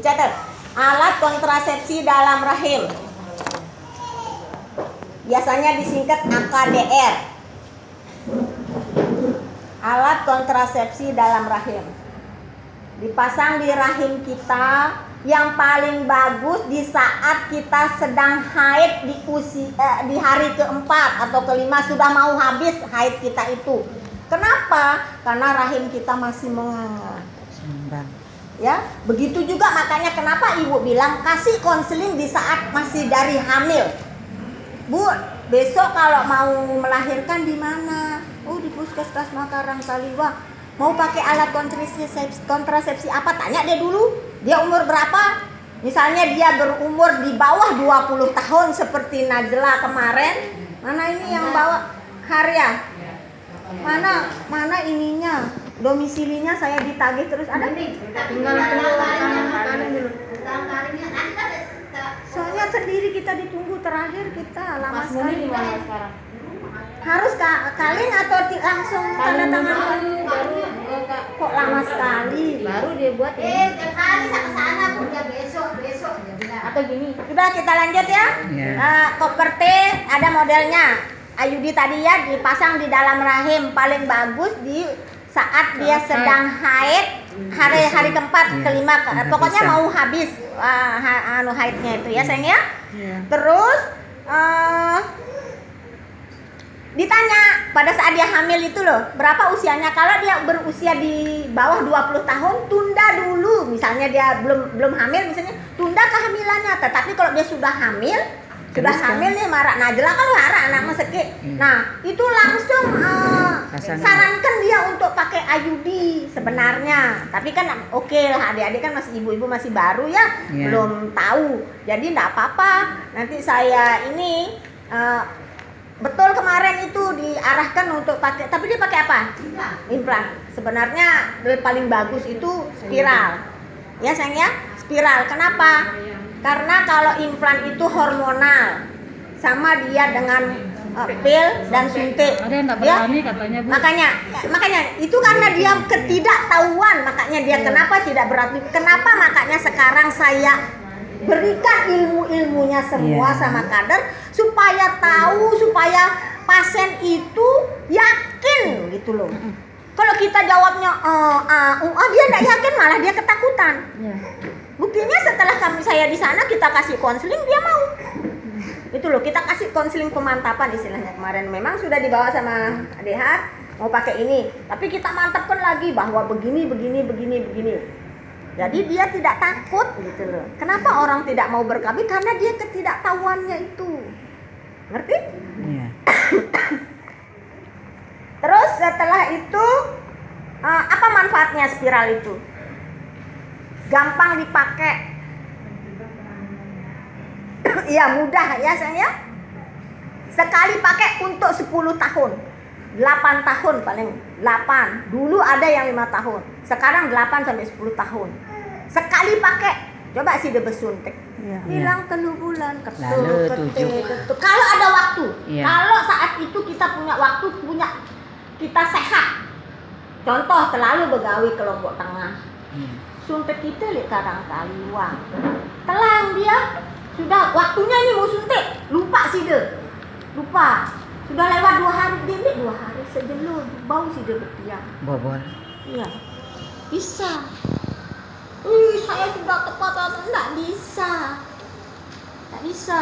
Dicatat. Alat kontrasepsi dalam rahim. Biasanya disingkat AKDR. Alat kontrasepsi dalam rahim. Dipasang di rahim kita, yang paling bagus di saat kita sedang haid di hari keempat atau kelima, sudah mau habis haid kita itu. Kenapa? Karena rahim kita masih menganga. Ya, begitu juga makanya kenapa ibu bilang kasih konseling di saat masih dari hamil. Bu, besok kalau mau melahirkan di mana? Oh, di Puskesmas Makarang Kaliwah. Mau pakai alat kontrasepsi apa? Tanya dia dulu. Dia umur berapa? Misalnya dia berumur di bawah 20 tahun seperti Najla kemarin. Mana ini yang bawa Harya? Mana ininya? Domisilinya saya ditagih terus ada? Tinggal dulu. Soalnya sendiri kita ditunggu, terakhir kita lama sekali. Harus kaleng atau langsung tanda tangan? Kok lama sekali? Baru dia buat ini. Kali sana pun dia besok atau gini. Sudah kita lanjut ya. Koper T ada modelnya. Ayudi tadi ya dipasang di dalam rahim, paling bagus di saat dia sedang haid hari keempat kelima, pokoknya mau habis haidnya itu ya sayang ya. Terus ditanya pada saat dia hamil itu loh, berapa usianya? Kalau dia berusia di bawah 20 tahun, tunda dulu. Misalnya dia belum hamil, misalnya tunda kehamilannya. Tetapi kalau dia sudah hamil nih, marak Najla kan marak anak meseki. Nah, itu langsung sarankan dia untuk pakai IUD sebenarnya. Tapi kan oke lah, adik-adik kan masih ibu-ibu masih baru ya, belum tahu. Jadi enggak apa-apa. Nanti saya ini betul kemarin itu diarahkan untuk pakai, tapi dia pakai apa? Implan. Sebenarnya paling bagus itu spiral. Ya sayang ya, spiral. Kenapa? Karena kalau implan itu hormonal, sama dia dengan pil dan suntik. Ada yang nggak berani katanya Bu. Makanya itu karena dia ketidaktahuan, makanya dia kenapa tidak berani. Kenapa makanya sekarang saya berikan ilmu-ilmunya semua sama kader supaya tahu, supaya pasien itu yakin gitu loh. Kalau kita jawabnya dia tidak yakin, malah dia ketakutan. Buktinya setelah saya di sana kita kasih konseling, dia mau. Itu loh, kita kasih konseling pemantapan istilahnya kemarin. Memang sudah dibawa sama DH mau pakai ini, tapi kita mantapkan lagi bahwa begini. Jadi dia tidak takut gitu loh. Kenapa orang tidak mau berkabin? Karena dia ketidaktahuannya itu. Ngerti? Iya. Terus setelah itu apa manfaatnya spiral itu? Gampang dipakai. Iya, mudah ya sayang ya. Sekali pakai untuk 10 tahun. 8 tahun paling. 8. Dulu ada yang 5 tahun. Sekarang 8 sampai 10 tahun. Sekali pakai. Coba sih dia bersuntik. Hilang 3 bulan. Ketuk. Kalau ada waktu. Kalau saat itu kita punya waktu, kita sehat. Contoh terlalu begawi ke Lombok Tengah. Suntik kita lihat Karang Kaliwah. Telang dia. Sudah waktunya ini mau suntik. Lupa sih dia. Lupa. Sudah lewat 2 hari, dia 2 hari sejelur, bau sih dia bertiang. Bobol. Iya. Bisa. Saya sudah tepat, enggak bisa. Enggak bisa.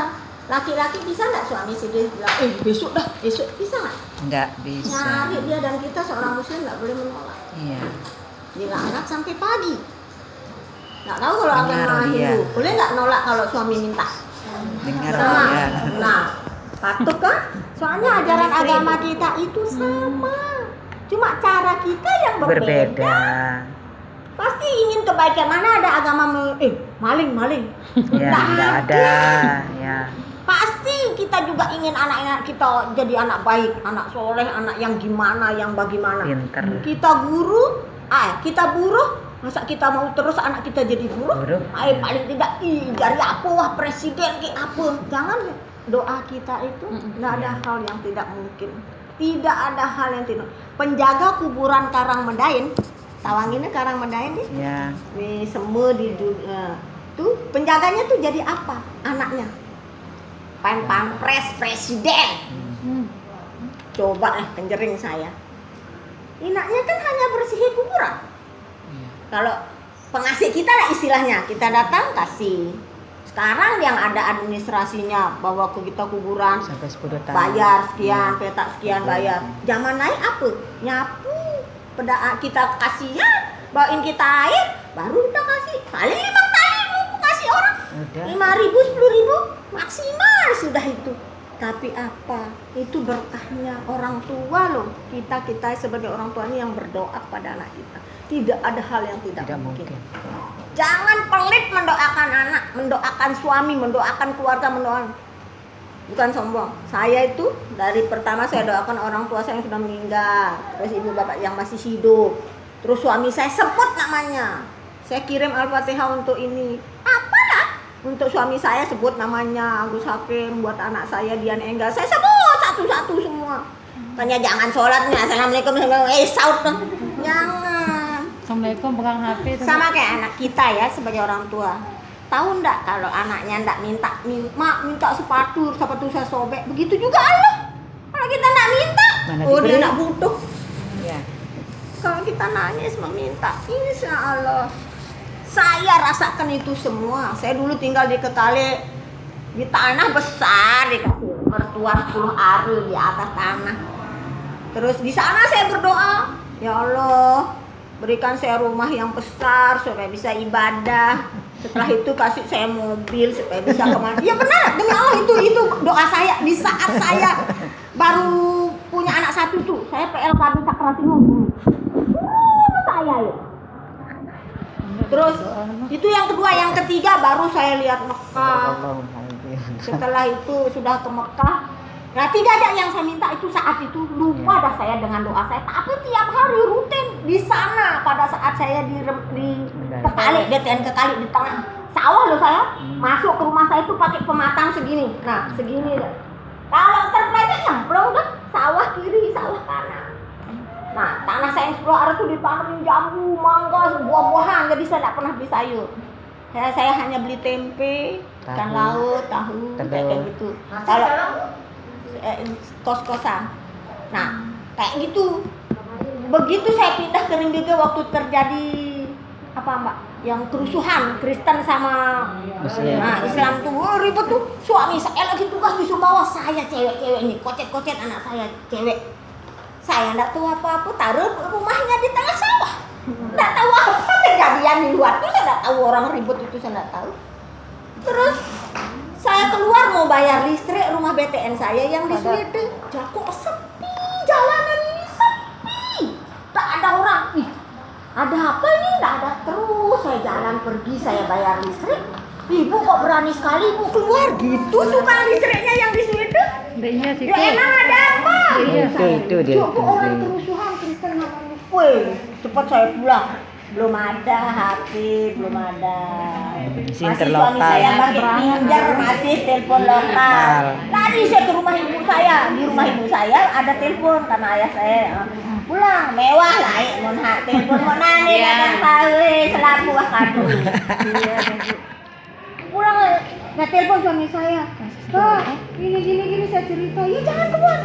Laki-laki bisa enggak suami sih dia bilang, besok bisa enggak? Enggak bisa. Nyari dia, dan kita seorang muslim enggak boleh menolak. Iya. Dilaknat sampai pagi. Enggak tahu kalau agama Hindu, boleh enggak nolak kalau suami minta? Dengar Sama. Nah, patut kan? Soalnya ajaran agama kita itu sama. Cuma cara kita yang berbeda. Pasti ingin kebaikan. Mana ada agama maling. Ya, enggak ada. Ya. Pasti kita juga ingin anak-anak kita jadi anak baik, anak soleh, anak yang gimana, yang bagaimana. Pinter. Kita buruh, masa kita mau terus anak kita jadi buruh? Paling tidak dari apa wah presiden kayak apa. Jangan, doa kita itu nggak ada hal yang tidak mungkin. Tidak ada hal yang tidak. Penjaga kuburan Karang Medain Sawanginnya Karang Medaeng nih. Ya. Di semua tuh penjaganya tuh jadi apa? Anaknya. Pampres presiden. Coba kenjering saya. Inaknya kan hanya bersihin kuburan. Iya. Kalau pengasih kita lah istilahnya, kita datang kasih. Sekarang yang ada administrasinya, bawa ke kita kuburan, Sampai 10 tahun. bayar sekian, petak sekian bayar. Zaman naik apa? Nyapu, kita kasih ya, bawain kita air, baru kita kasih. Paling 5 kali mau kasih orang. Udah. 5.000, 10.000 maksimal sudah itu. Tapi apa? Itu berkahnya orang tua loh. Kita sebagai orang tua ini yang berdoa pada anak kita. Tidak ada hal yang tidak mungkin. Jangan pelit mendoakan anak, mendoakan suami, mendoakan keluarga, mendoakan. Bukan sombong. Saya itu dari pertama saya doakan orang tua saya yang sudah meninggal, terus ibu bapak yang masih hidup, terus suami saya sebut namanya. Saya kirim Al-Fatihah untuk ini. Apalah untuk suami saya sebut namanya Agus Hakim, buat anak saya Dian Enggal. Saya sebut satu-satu semua. Tanya jangan sholatnya, assalamualaikum, saut dong. Jangan. Assalamualaikum pegang HP itu. Sama kayak anak kita ya sebagai orang tua. Tahu enggak kalau anaknya enggak minta sepatu saya sobek, begitu juga Allah. Kalau kita enggak minta, Mana dia dibeli? enggak butuh. Ya. Kalau kita nangis meminta, insya Allah. Saya rasakan itu semua. Saya dulu tinggal di Kekale, di tanah besar, dikasih mertua 10 ari di atas tanah. Terus di sana saya berdoa, ya Allah, berikan saya rumah yang besar supaya bisa ibadah. Setelah itu kasih saya mobil supaya bisa kemana. Ya benar, demi Allah itu doa saya di saat saya baru punya anak satu tuh. Saya PLKB Sakratinggung dulu. Saya ya. Terus itu yang kedua, yang ketiga baru saya lihat Mekah. Setelah itu sudah ke Mekah. Nah, tidak ada yang saya minta itu saat itu, lupa dah saya dengan doa saya. Tapi tiap hari rutin di sana pada saat saya di Kekali, DTN Kekali di tengah sawah loh saya. Masuk ke rumah saya itu pakai pematang segini. Nah, segini deh. Kalau terpleset nyemplung udah sawah kiri, sawah kanan. Nah, tanah saya yang sebelah arah itu ditanamin jambu, mangga, buah-buahan, jadi saya tidak pernah beli sayur. Saya hanya beli tempe, ikan laut, tahu, kayak gitu. Kalau kos-kosan. Nah, kayak gitu. Begitu saya pindah ke Ringgege waktu terjadi apa Mbak? Yang kerusuhan Kristen sama Islam tuh ribet tuh. Suami saya lagi tugas di Sumbawa, saya cewek-cewek ini, kocet-kocet anak saya cewek. Saya enggak tahu apa-apa, taruh rumahnya di tengah sawah. Enggak tahu apa kejadian di luar tuh, saya enggak tahu orang ribut itu, saya enggak tahu. Terus saya keluar mau bayar listrik rumah BTN saya yang di Sweden. Kok sepi, jalanan ini sepi. Tak ada orang. Ih, ada apa ini? Enggak ada. Terus saya jalan pergi, saya bayar listrik. Ibu kok berani sekali ibu keluar gitu tukang listriknya yang di Sweden. Iya sih. Ya emang ada apa? Iya, itu dia. Coba orang kerusuhan Kristen namanya. Woi, cepat saya pulang. Belum ada HP, belum ada. Masih suami saya pakai pinjar, masih telepon lokal. Lari saya ke rumah ibu saya. Di rumah ibu saya ada telepon karena ayah saya pulang mewah lah, mau telepon mau nani kadang tahu selaku kado. Pulang nggak telepon suami saya. Pak, gini saya cerita. Ya jangan keluar.